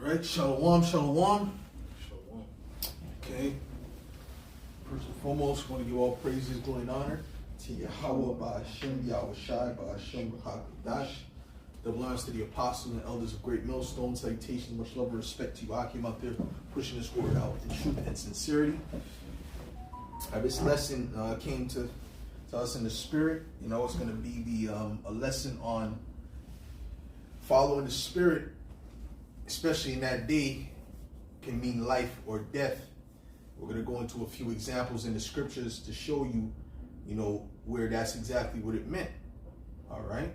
Right, shalom, shalom. Shalom. Okay. First and foremost, I want to give all praises, glory, and honor to Yahweh, Ba'ashem, Yahweh Shai, Ba'ashem, HaKadosh. The belongs to the apostles and elders of Great Millstone. Salutations, much love and respect to you. I came out there pushing this word out in truth and sincerity. This lesson came to us in the spirit. You know, it's going to be a lesson on following the spirit, especially in that day, can mean life or death. We're going to go into a few examples in the scriptures to show you, you know, where that's exactly what it meant. All right?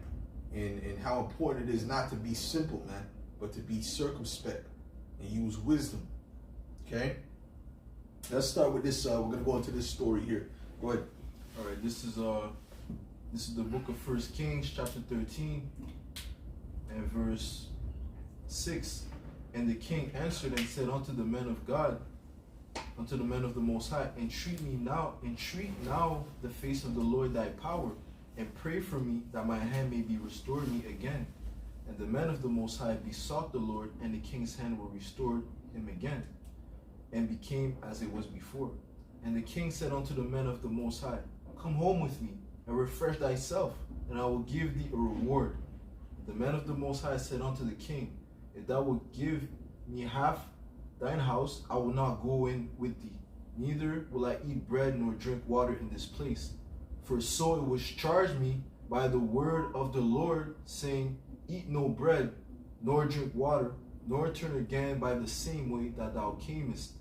And how important it is not to be simple, man, but to be circumspect and use wisdom. Okay? Let's start with this. We're going to go into this story here. Go ahead. All right, this is the book of 1 Kings, chapter 13, and verse 6. And the king answered and said unto the men of God, unto the men of the Most High, entreat now the face of the Lord thy power, and pray for me that my hand may be restored me again. And the men of the Most High besought the Lord, and the king's hand were restored him again, and became as it was before. And the king said unto the men of the Most High, come home with me, and refresh thyself, and I will give thee a reward. The men of the Most High said unto the king, if thou wilt give me half thine house, I will not go in with thee, neither will I eat bread nor drink water in this place. For so it was charged me by the word of the Lord, saying, eat no bread, nor drink water, nor turn again by the same way that thou camest.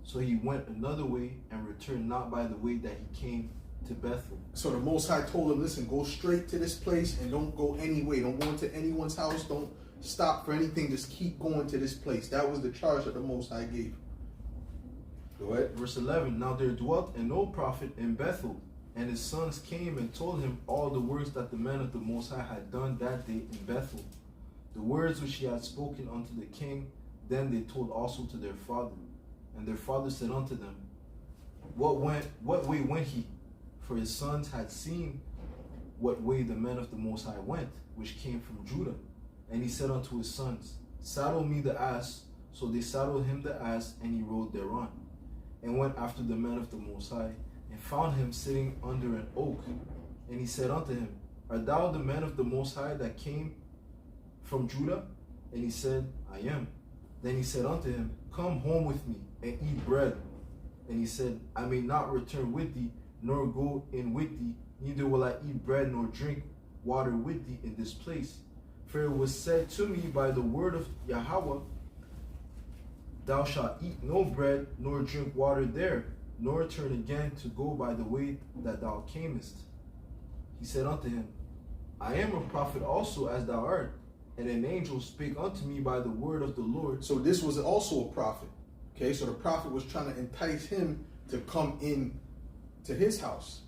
So he went another way, and returned not by the way that he came to Bethel. So the Most High told him, listen, go straight to this place and don't go any way. Don't go into anyone's house. Don't stop for anything. Just keep going to this place. That was the charge that the Most High gave. Go ahead. Verse 11, now there dwelt an old prophet in Bethel, and his sons came and told him all the words that the men of the Most High had done that day in Bethel, the words which he had spoken unto the king. Then they told also to their father. And their father said unto them, what way went he? For his sons had seen what way the men of the Most High went, which came from Judah. And he said unto his sons, saddle me the ass. So they saddled him the ass, and he rode thereon, and went after the men of the Most High, and found him sitting under an oak. And he said unto him, art thou the man of the Most High that came from Judah? And he said, I am. Then he said unto him, come home with me, and eat bread. And he said, I may not return with thee, nor go in with thee, neither will I eat bread nor drink water with thee in this place. For it was said to me by the word of Yahweh, thou shalt eat no bread nor drink water there, nor turn again to go by the way that thou camest. He said unto him, I am a prophet also as thou art, and an angel spake unto me by the word of the Lord. So this was also a prophet. Okay, so the prophet was trying to entice him to come in to his house.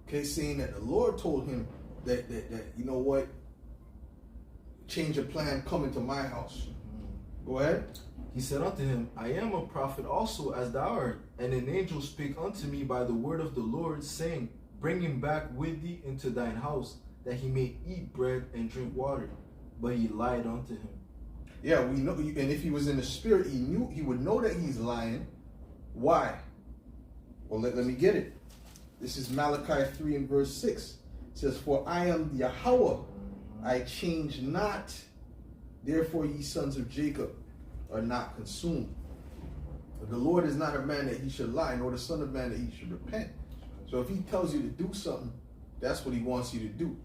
Okay, saying that the Lord told him that you know what, change of plan, come into my house. Go ahead. He said unto him, I am a prophet also as thou art, and an angel spake unto me by the word of the Lord, saying, bring him back with thee into thine house, that he may eat bread and drink water. But he lied unto him. Yeah, we know, and if he was in the spirit, he would know that he's lying. Why? Well, let me get it. This is Malachi 3 and verse 6. It says, for I am Yahweh, I change not, therefore ye sons of Jacob are not consumed. But the Lord is not a man that he should lie, nor the son of man that he should repent. So if he tells you to do something, that's what he wants you to do.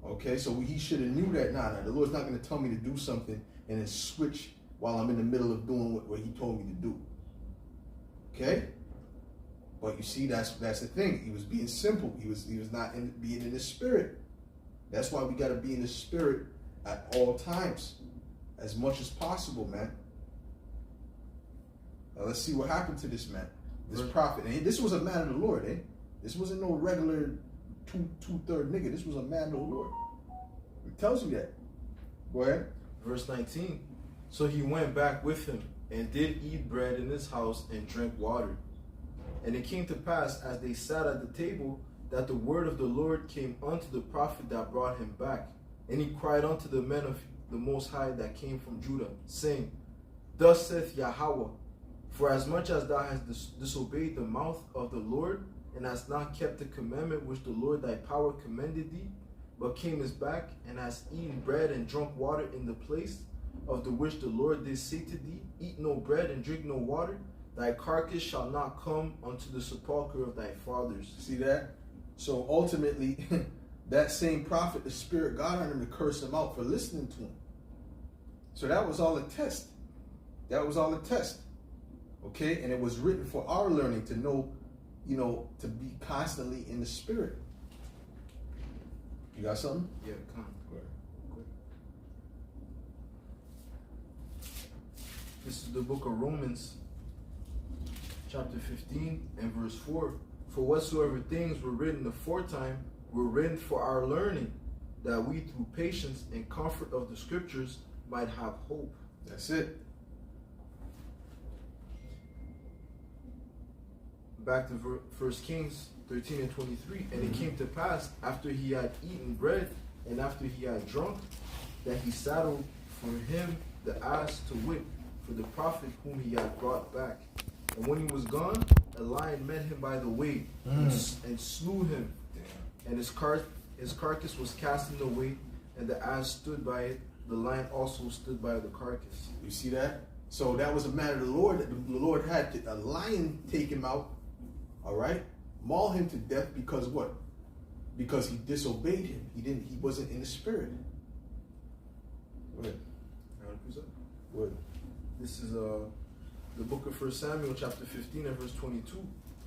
Okay, so he should have knew that. Nah, the Lord's not going to tell me to do something and then switch while I'm in the middle of doing what he told me to do. Okay? But you see, that's the thing. He was being simple. He was not being in the spirit. That's why we got to be in the spirit at all times, as much as possible, man. Now let's see what happened to this man, this prophet. And this was a man of the Lord, eh? This wasn't no regular two-third nigga. This was a man of the Lord. It tells you that. Go ahead. Verse 19. So he went back with him, and did eat bread in his house, and drank water. And it came to pass, as they sat at the table, that the word of the Lord came unto the prophet that brought him back. And he cried unto the men of the Most High that came from Judah, saying, Thus saith Yahweh, for as much as thou hast disobeyed the mouth of the Lord, and hast not kept the commandment which the Lord thy power commanded thee, but camest back, and hast eaten bread and drunk water in the place of the which the Lord did say to thee, eat no bread and drink no water, thy carcass shall not come unto the sepulchre of thy fathers. See that? So ultimately, that same prophet, the Spirit got on him to curse him out for listening to him. So that was all a test. That was all a test. Okay? And it was written for our learning to know, to be constantly in the Spirit. You got something? Yeah, come. Go ahead. This is the book of Romans, chapter 15 and verse 4. For whatsoever things were written aforetime were written for our learning, that we through patience and comfort of the scriptures might have hope. That's it. Back to 1 Kings 13 and 23. And it came to pass, after he had eaten bread and after he had drunk, that he saddled for him the ass to whip for the prophet whom he had brought back. And when he was gone, a lion met him by the way and slew him. And his carcass was cast in the way, and the ass stood by it. The lion also stood by the carcass. You see that? So that was a matter of the Lord. The Lord had a lion take him out, all right? Maul him to death because what? Because he disobeyed him. He wasn't in the Spirit. Go ahead. Go ahead. This is the book of 1 Samuel chapter 15 and verse 22.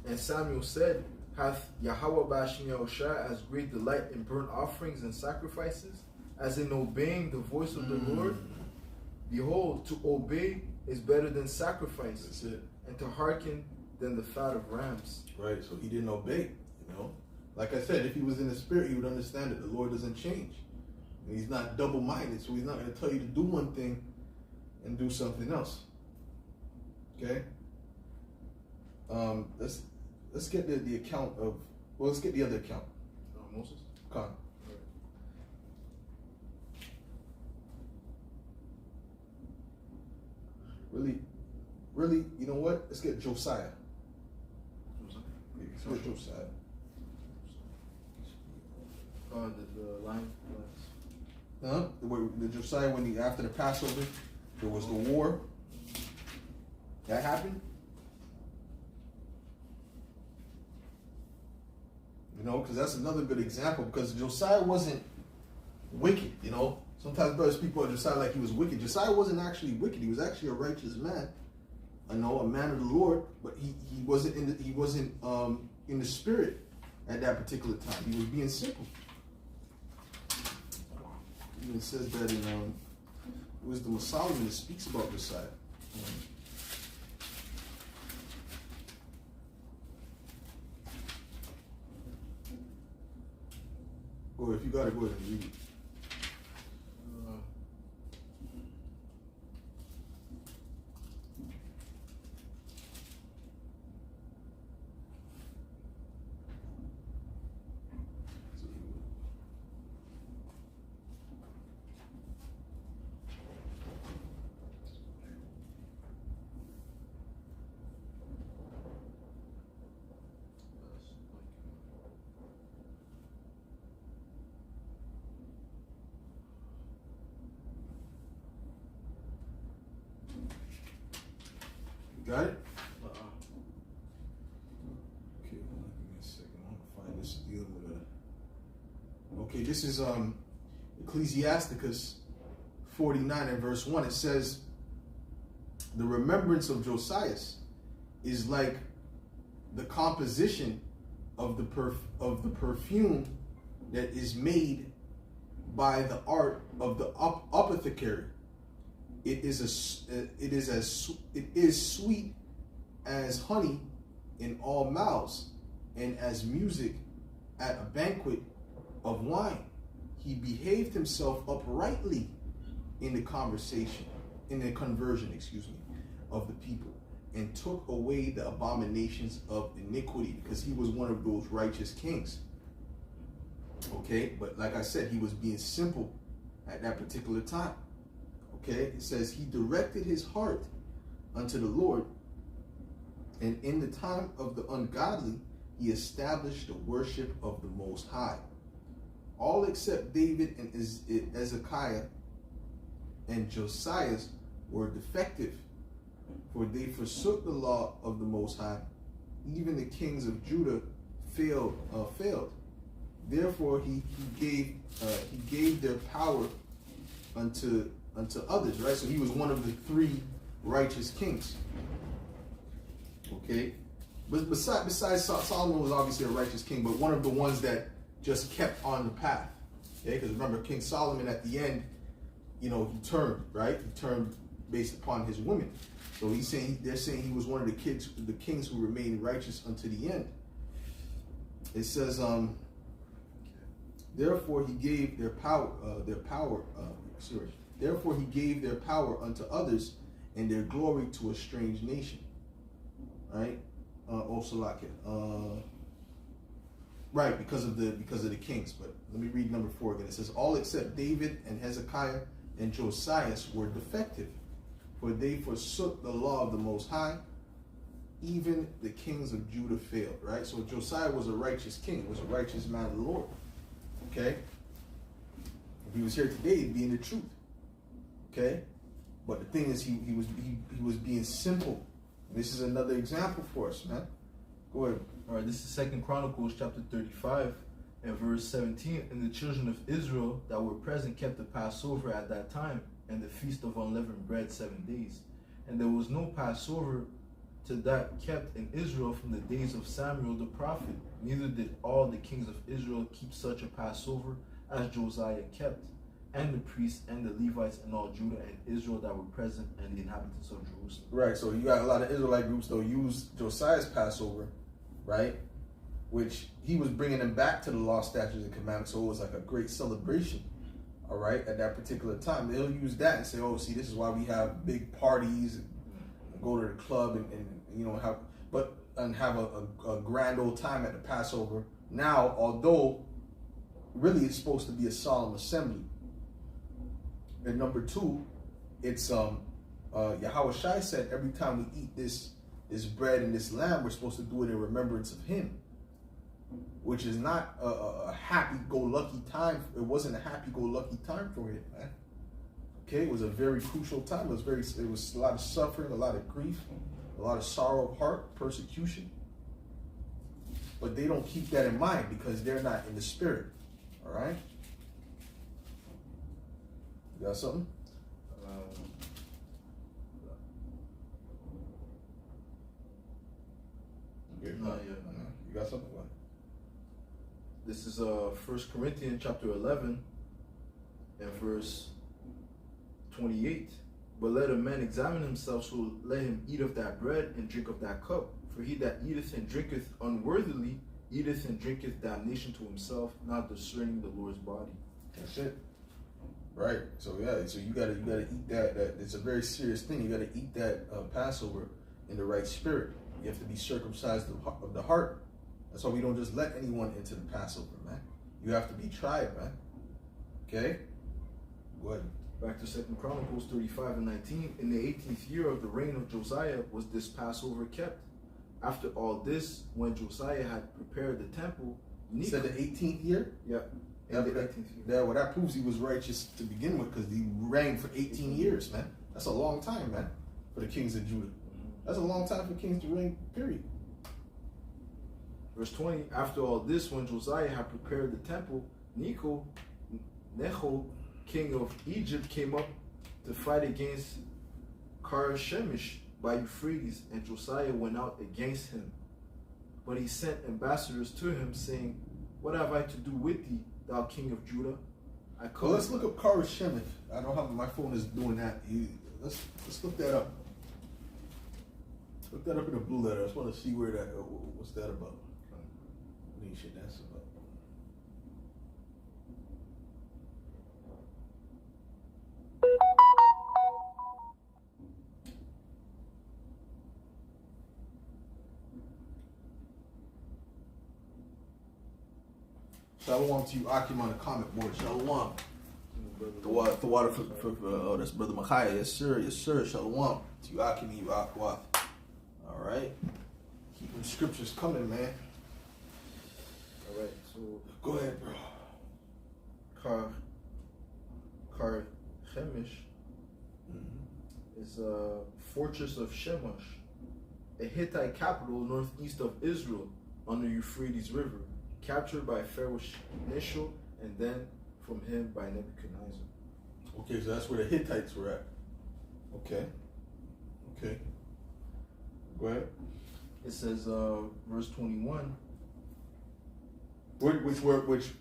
And Samuel said, hath Yahweh Bashim Yahushua as great delight in burnt offerings and sacrifices, as in obeying the voice of the Lord? Behold, to obey is better than sacrifice. That's it. And to hearken than the fat of rams. Right, so he didn't obey, Like I said, if he was in the Spirit, he would understand that the Lord doesn't change. And he's not double-minded, so he's not going to tell you to do one thing and do something else. Okay? Let's get the account of, let's get the other account. Moses? Come on. Really, you know what? Let's get Josiah. Let's get Josiah. The lion. The Josiah, after the Passover, there was the war. That happened. Because that's another good example. Because Josiah wasn't wicked. Sometimes brothers, people are Josiah like he was wicked. Josiah wasn't actually wicked. He was actually a righteous man. A man of the Lord, but he wasn't in the Spirit at that particular time. He was being simple. It even says that in Wisdom of Solomon, it speaks about Josiah. Or if you got to go ahead and read it. Got it? Okay, hold on, give me a second. I want to find this deal with okay, this is Ecclesiasticus 49 and verse 1. It says, the remembrance of Josias is like the composition of the perfume that is made by the art of the apothecary. It is sweet as honey in all mouths, and as music at a banquet of wine. He behaved himself uprightly in the conversion, of the people, and took away the abominations of iniquity, because he was one of those righteous kings. Okay, but like I said, he was being simple at that particular time. Okay, it says he directed his heart unto the Lord, and in the time of the ungodly he established the worship of the Most High. All except David and Hezekiah and Josiah were defective, for they forsook the law of the Most High. Even the kings of Judah failed. Therefore he gave their power unto others. Right. So he was one of the three righteous kings. Okay. But besides Solomon was obviously a righteous king, but one of the ones that just kept on the path. Okay. Because remember, King Solomon at the end, he turned. Right. He turned based upon his women. So they're saying he was one of the kings who remained righteous unto the end. It says, therefore he gave their power, therefore he gave their power unto others, and their glory to a strange nation. Right? Right, because of the kings. But let me read number 4 again. It says, all except David and Hezekiah and Josiah were defective, for they forsook the law of the Most High. Even the kings of Judah failed. Right? So Josiah was a righteous king, was a righteous man of the Lord. Okay? If he was here today, he'd be in the truth. Okay? But the thing is, he was being simple. This is another example for us, man. Go ahead. All right, this is 2 Chronicles chapter 35 and verse 17. And the children of Israel that were present kept the Passover at that time, and the feast of unleavened bread 7 days. And there was no Passover to that kept in Israel from the days of Samuel the prophet. Neither did all the kings of Israel keep such a Passover as Josiah kept, and the priests and the Levites and all Judah and Israel that were present, and the inhabitants of Jerusalem. Right, so you got a lot of Israelite groups that use Josiah's Passover, right? Which he was bringing them back to the law, statutes, and commandments, so it was like a great celebration, all right, at that particular time. They'll use that and say, oh, see, this is why we have big parties and go to the club and have a grand old time at the Passover. Now, although really it's supposed to be a solemn assembly. And number 2, it's Yahweh Shai said every time we eat this bread and this lamb, we're supposed to do it in remembrance of him, which is not a happy-go-lucky time. It wasn't a happy-go-lucky time for him, man. Okay, it was a very crucial time. It was a lot of suffering, a lot of grief, a lot of sorrow of heart, persecution. But they don't keep that in mind because they're not in the spirit. All right? You got something? You got something? What? This is 1 Corinthians chapter 11 and verse 28. But let a man examine himself, so let him eat of that bread and drink of that cup. For he that eateth and drinketh unworthily eateth and drinketh damnation to himself, not discerning the Lord's body. That's it. Right. So you gotta eat that. It's a very serious thing. You gotta eat that Passover in the right spirit. You have to be circumcised of the heart. That's why we don't just let anyone into the Passover, man. You have to be tried, man. Okay? Go ahead. Back to 2 Chronicles 35 and 19. In the 18th year of the reign of Josiah was this Passover kept. After all this, when Josiah had prepared the temple, You said the 18th year? Yeah. Yeah, that proves he was righteous to begin with, because he reigned for 18 years, man. That's a long time, man, for the kings of Judah. That's a long time for kings to reign, period. Verse 20, after all this, when Josiah had prepared the temple, Necho, king of Egypt, came up to fight against Karshemish by Euphrates, and Josiah went out against him. But he sent ambassadors to him, saying, what have I to do with thee, thou king of Judah? Well, let's look up Karshemish. I don't have, my phone is doing that. Let's look that up. Look that up in the blue letter. I just want to see what's that about. What shit that's about. Shalom to you, Akim, on the comment board. Shalom. The water for that's Brother Machaya. Yes, sir. Yes, sir. Shalom. To you, Akimi, Akwath. All right. Keep them scriptures coming, man. All right. So Go ahead, bro. Carchemish is a fortress of Shemash, a Hittite capital northeast of Israel on the Euphrates River, captured by Pharaoh Necho and then from him by Nebuchadnezzar. Okay, so that's where the Hittites were at. Okay. Go ahead. It says, verse 21. Which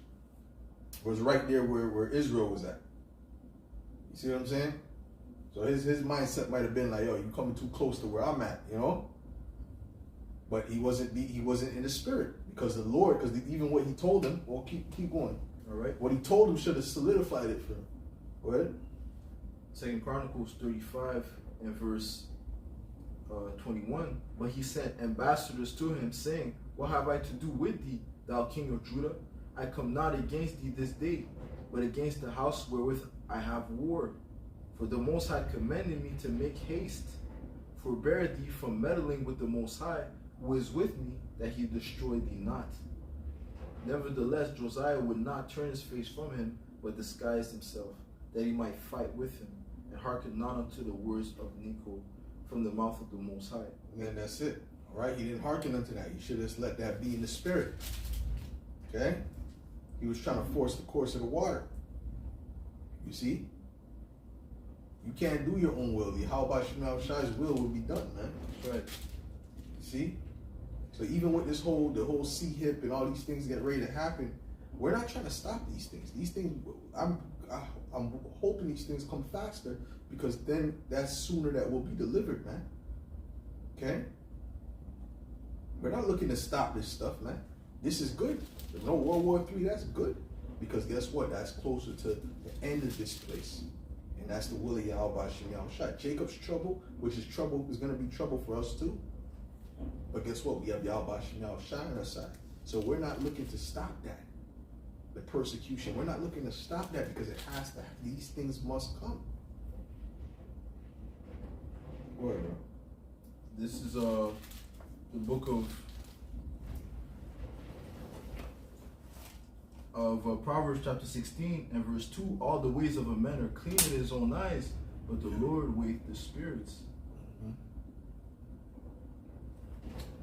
was right there where Israel was at. You see what I'm saying? So his mindset might have been like, yo, you coming too close to where I'm at, you know? But he wasn't in the spirit because the Lord, because even what he told him, well, keep going. All right. What he told him should have solidified it for him. Go ahead. 2 Chronicles 35 and verse 21. But he sent ambassadors to him, saying, what have I to do with thee, thou king of Judah? I come not against thee this day, but against the house wherewith I have war. For the Most High commanded me to make haste. Forbear thee from meddling with the Most High, who is with me, that he destroy thee not. Nevertheless, Josiah would not turn his face from him, but disguised himself, that he might fight with him, and hearken not unto the words of Necho from the mouth of the Most High. And then that's it. All right? He didn't hearken unto that. He should have just let that be in the spirit. Okay? He was trying to force the course of the water. You see? You can't do your own will. How about Shemal Shai's will be done, man? That's right. You see? So even with the whole sea hip and all these things get ready to happen, we're not trying to stop these things. These things, I'm hoping these things come faster because then that's sooner that will be delivered, man. Okay? We're not looking to stop this stuff, man. This is good. There's no World War III, that's good. Because guess what? That's closer to the end of this place. And that's the will of Yahweh Hashem Yahushua. Jacob's trouble, which is trouble, is going to be trouble for us too. But guess what? We have Yahweh Hashem Yahushua on our side. So we're not looking to stop that. The persecution. We're not looking to stop that because it has to. These things must come. Go ahead, bro. This is the book of Proverbs chapter 16 and verse 2. All the ways of a man are clean in his own eyes, but the Lord weigheth the spirits.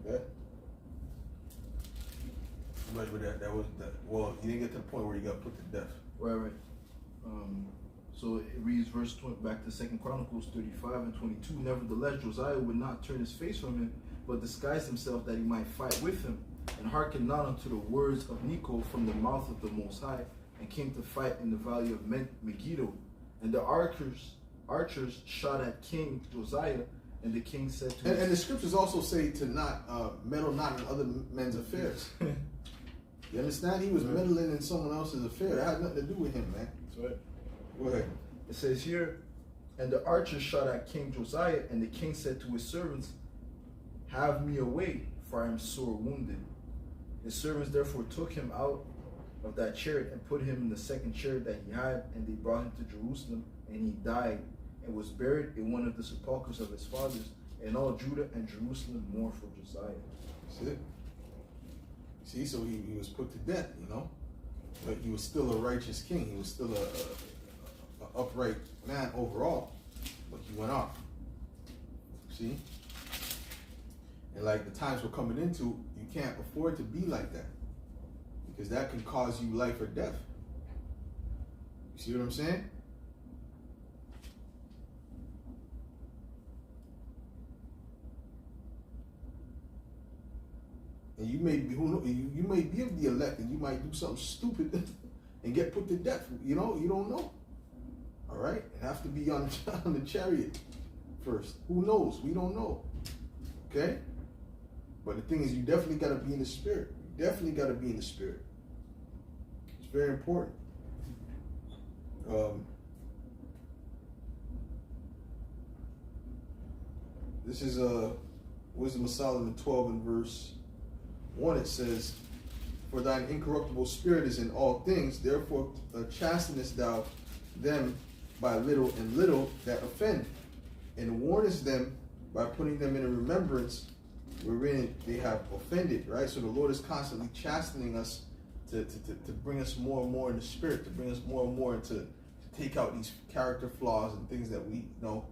Yeah. Right with that. That was that. Well, you didn't get to the point where you got put to death. Right. So it reads verse 20, back to 2 Chronicles 35 and 22. Nevertheless, Josiah would not turn his face from him, but disguised himself that he might fight with him, and hearkened not unto the words of Necho from the mouth of the Most High, and came to fight in the valley of Megiddo. And the archers shot at King Josiah, and the king said to him. And the scriptures also say to not meddle not in other men's affairs. You understand? He was meddling in someone else's affair. That had nothing to do with him, man. That's right. Go ahead. It says here, and the archers shot at King Josiah, and the king said to his servants, have me away, for I am sore wounded. His servants therefore took him out of that chariot and put him in the second chariot that he had, and they brought him to Jerusalem, and he died and was buried in one of the sepulchres of his fathers, and all Judah and Jerusalem mourned for Josiah. That's it. See, so he was put to death, you know, but he was still a righteous king. He was still a upright man overall, but he went off. See? And like the times we're coming into, you can't afford to be like that because that can cause you life or death. You see what I'm saying? And you may be, you may be of the elect, and you might do something stupid and get put to death. You know, you don't know. All right, it have to be on the chariot first. Who knows? We don't know. Okay. But the thing is, you definitely got to be in the spirit. You definitely got to be in the spirit. It's very important. This is Wisdom of Solomon 12 and verse 1. It says, for thine incorruptible spirit is in all things, therefore chastenest thou them by little and little that offend, and warnest them by putting them in a remembrance wherein they have offended, right? So the Lord is constantly chastening us to bring us more and more in the spirit, to bring us more and more to take out these character flaws and things that we know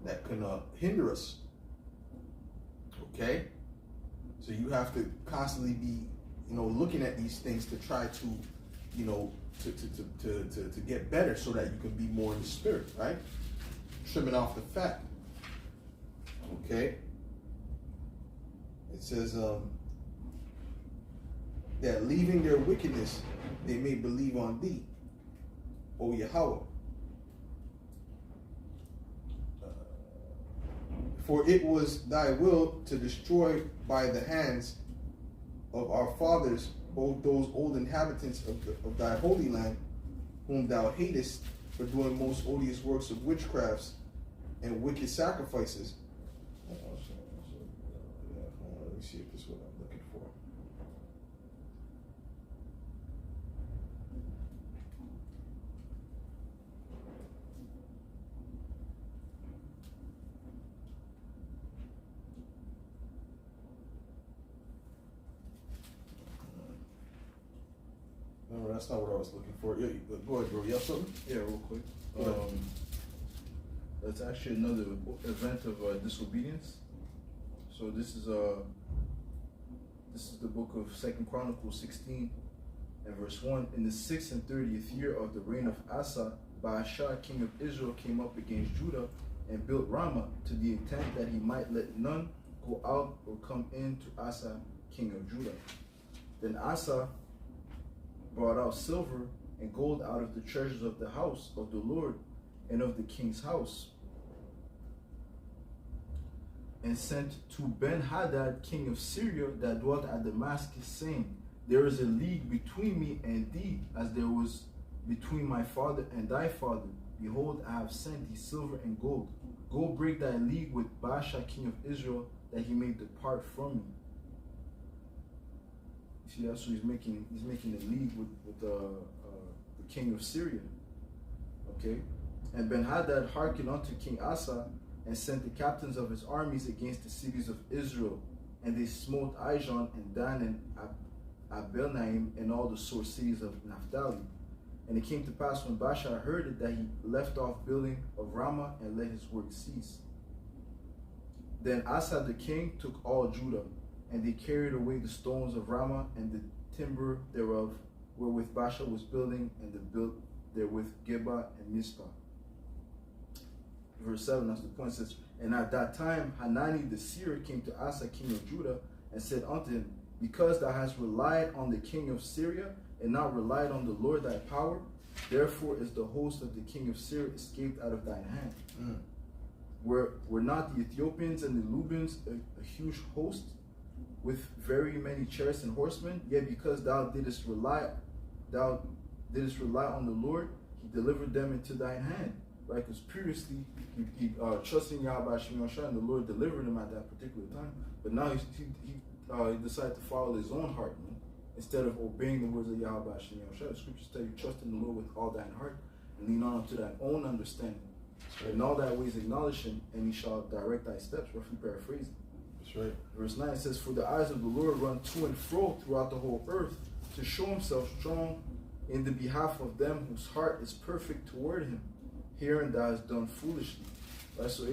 that can hinder us. Okay? So you have to constantly be, looking at these things to try to, to get better so that you can be more in the spirit, right? Trimming off the fat. Okay? It says that leaving their wickedness, they may believe on thee, O Yahweh. For it was thy will to destroy by the hands of our fathers both those old inhabitants of thy holy land, whom thou hatest for doing most odious works of witchcrafts and wicked sacrifices. Let me see if this is what I'm looking for. No, that's not what I was looking for. Yeah, go ahead, bro. You have something? Yeah, real quick. That's actually another event of disobedience. So this is the book of 2 Chronicles 16 and verse 1. In the 6th and 30th year of the reign of Asa, Baasha, king of Israel, came up against Judah and built Ramah to the intent that he might let none go out or come in to Asa, king of Judah. Then Asa brought out silver and gold out of the treasures of the house of the Lord and of the king's house, and sent to Ben-Hadad, king of Syria, that dwelt at Damascus, saying, there is a league between me and thee, as there was between my father and thy father. Behold, I have sent thee silver and gold. Go break thy league with Baasha, king of Israel, that he may depart from me. You see, that's what he's making a league with the king of Syria. Okay? And Ben-Hadad hearkened unto King Asa, and sent the captains of his armies against the cities of Israel. And they smote Ijon and Dan and Abel-Naim and all the sore cities of Naphtali. And it came to pass when Baasha heard it that he left off building of Ramah and let his work cease. Then Asa the king took all Judah, and they carried away the stones of Ramah and the timber thereof, wherewith Baasha was building, and they built therewith Geba and Mizpah. Verse 7, that's the point. It says, and at that time Hanani the seer came to Asa king of Judah, and said unto him, because thou hast relied on the king of Syria, and not relied on the Lord thy power, therefore is the host of the king of Syria escaped out of thine hand. Were not the Ethiopians and the Lubians a huge host, with very many chariots and horsemen? Yet because thou didst rely on the Lord, he delivered them into thine hand. Right? Because previously he trusted in Yahweh and the Lord delivered him at that particular time. But now he decided to follow his own heart, man, instead of obeying the words of Yahweh. The scriptures tell you, trust in the Lord with all thine heart and lean on to thine own understanding. Right. In all thy ways acknowledge him, and he shall direct thy steps, roughly paraphrasing. That's right. Verse 9 says, for the eyes of the Lord run to and fro throughout the whole earth, to show himself strong in the behalf of them whose heart is perfect toward him. Herein thou hast done foolishly. Right, so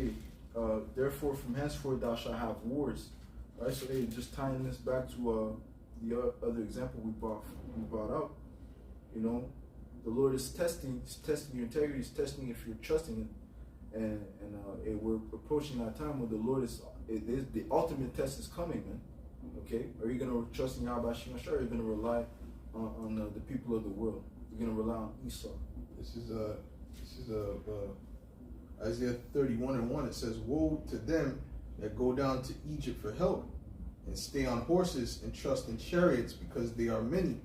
therefore from henceforth thou shalt have wars. Right, so just tying this back to the other example we brought up. The Lord is testing your integrity, he's testing if you're trusting him. And we're approaching that time where the Lord the ultimate test is coming, man. Okay? Are you gonna trust in Yahweh Shemashah, or are you gonna rely on the people of the world? You're gonna rely on Esau. This is Isaiah 31:1. It says, woe to them that go down to Egypt for help, and stay on horses, and trust in chariots, because they are many,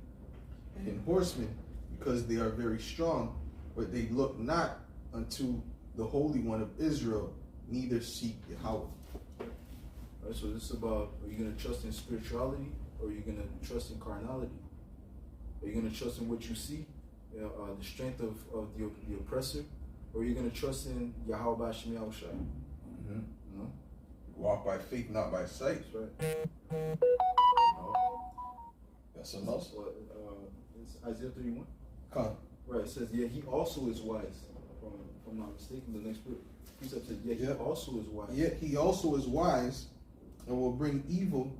and in horsemen, because they are very strong, but they look not unto the Holy One of Israel, neither seek Yahweh. Right, so this is about, are you going to trust in spirituality, or are you going to trust in carnality? Are you going to trust in what you see, the strength of the oppressor, or you're going to trust in Yahweh B'Shem Yahushua. Mm-hmm. You know? Walk by faith, not by sight. That's right. That's something else. It's Isaiah 31. Con. Right, it says, yeah, he also is wise. If I'm not mistaken, the next precept says, yeah, he also is wise. Yet he also is wise and will bring evil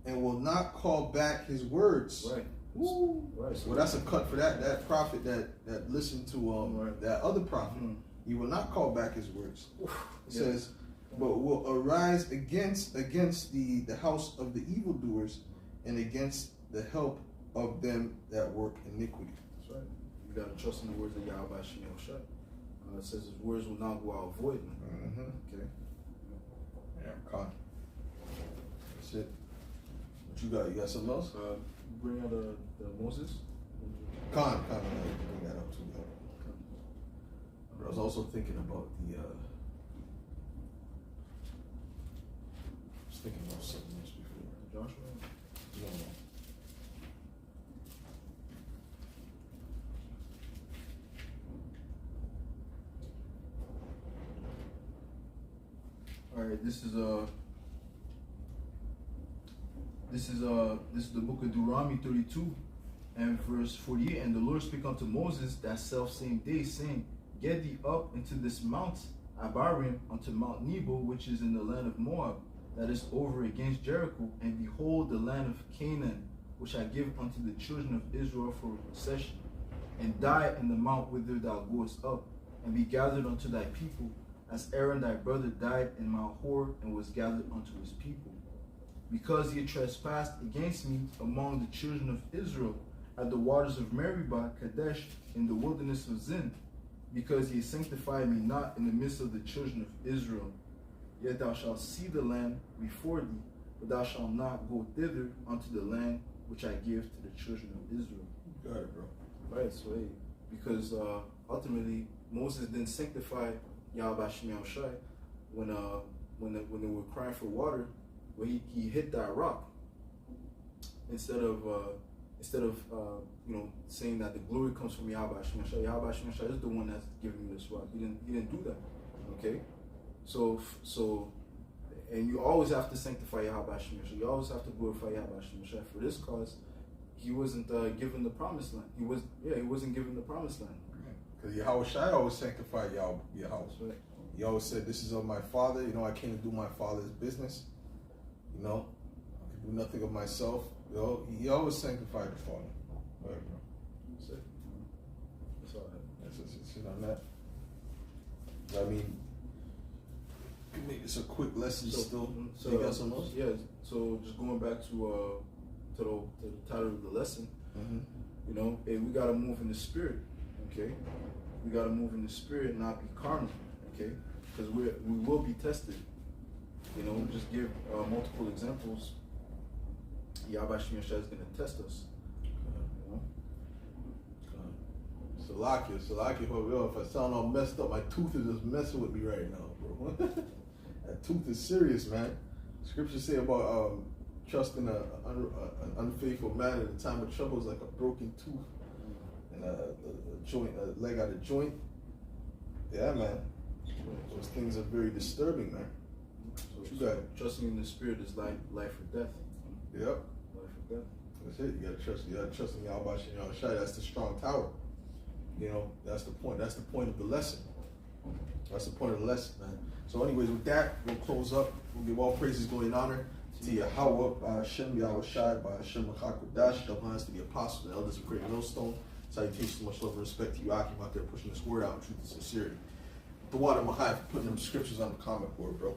and will not call back his words. Right. Woo. Right. Well, that's a cut for that prophet that listened to that other prophet. Mm-hmm. He will not call back his words. It Yeah. says, but will arise against the house of the evildoers and against the help of them that work iniquity. That's right. You got to trust in the words of Yahweh B'Shem Yahushua. It says his words will not go out void. Mm-hmm. Okay. Yeah, con. That's it. What you got? You got something else? Bring out the Moses. Con. I bring that up too. But I was also thinking about the. I was thinking about something else before. Joshua. No. All right, this is the book of Deuteronomy 32 and verse 48. And the Lord spake unto Moses that self same day, saying, Get thee up into this mount Abarim unto Mount Nebo, which is in the land of Moab, that is over against Jericho, and behold the land of Canaan, which I give unto the children of Israel for a possession, and die in the mount whither thou goest up, and be gathered unto thy people, as Aaron thy brother died in Mount Hor, and was gathered unto his people. Because ye trespassed against me among the children of Israel at the waters of Meribah, Kadesh, in the wilderness of Zin, because ye sanctified me not in the midst of the children of Israel. Yet thou shalt see the land before thee, but thou shalt not go thither unto the land which I give to the children of Israel. Got it, bro. Right, so hey, because ultimately Moses didn't sanctify Yahweh B'Shem Yahushua when they were crying for water, where he hit that rock instead of saying that the glory comes from Yahweh B'Shem Yahushua. Yahweh B'Shem Yahushua is the one that's giving me this rock. He didn't do that. Okay, so and you always have to sanctify Yahweh B'Shem Yahushua. You always have to glorify Yahweh B'Shem Yahushua. For this cause, he wasn't given the promised land. He wasn't given the promised land. Because Yahweh Shai always sanctified Yahweh. That's right. He always said, "This is of my Father. You know, I came to do my Father's business. You know, I can do nothing of myself. You know, he always sanctified the Father." All right, bro. That's it. That's all I have. That's it on that. I mean, we can make this a quick lesson still. So you got something else? Yeah. So just going back to the title of the lesson, you know, hey, we gotta move in the spirit. Okay, we gotta move in the spirit, not be carnal. Okay, because we will be tested. You know, just give multiple examples. Yahweh B'Shem Yahushua is gonna test us. You know. Salakia, yo, if I sound all messed up, my tooth is just messing with me right now, bro. That tooth is serious, man. Scriptures say about trusting an unfaithful man in the time of trouble is like a broken tooth and a leg out of joint. Yeah, man. Those things are very disturbing, man. So you got trusting in the spirit is life or death. Yep. Life or death. That's it. You gotta trust in Yahweh B'Shem Yahushua. That's the strong tower. You know, that's the point. That's the point of the lesson. That's the point of the lesson, man. So anyways, with that, we'll close up. We'll give all praises, glory, and honor to Yahweh B'Shem Yahushua, B'Shem Machakodash, double hands to the apostles, the elders of Great Millstone. Salutations, much love and respect to you, Akim, out there pushing this word out in truth and sincerity. The water Mahai for putting them scriptures on the comment board, bro.